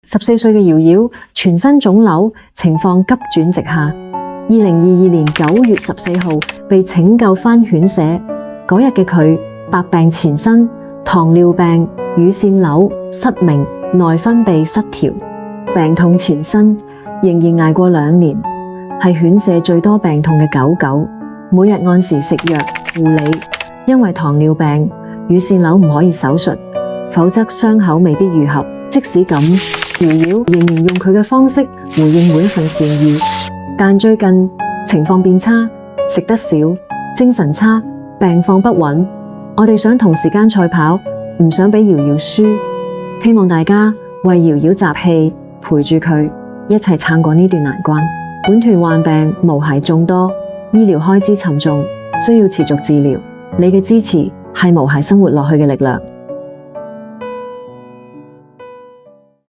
14歲嘅瑤瑤全身腫瘤，情況急轉直下。2022年9月14號被拯救返院舍，嗰日嘅佢百病纏身，糖尿病、乳腺瘤、失明、內分泌失調，病痛纏身，仍然捱過2年，係院舍最多病痛嘅狗狗，每日按時食藥護理，因為糖尿病、乳腺瘤唔可以手術，否則傷口未必愈合。即使咁，瑤瑤仍然用佢嘅方式回應每一份善意。但最近情況變差，食得少，精神差，病況不穩。我哋想同時間賽跑，唔想俾瑤瑤輸。希望大家為瑤瑤集氣，陪住佢一齊撐過呢段難關。本團患病毛孩眾多，醫療開支沉重，需要持續治療。你嘅支持係毛孩生活落去嘅力量。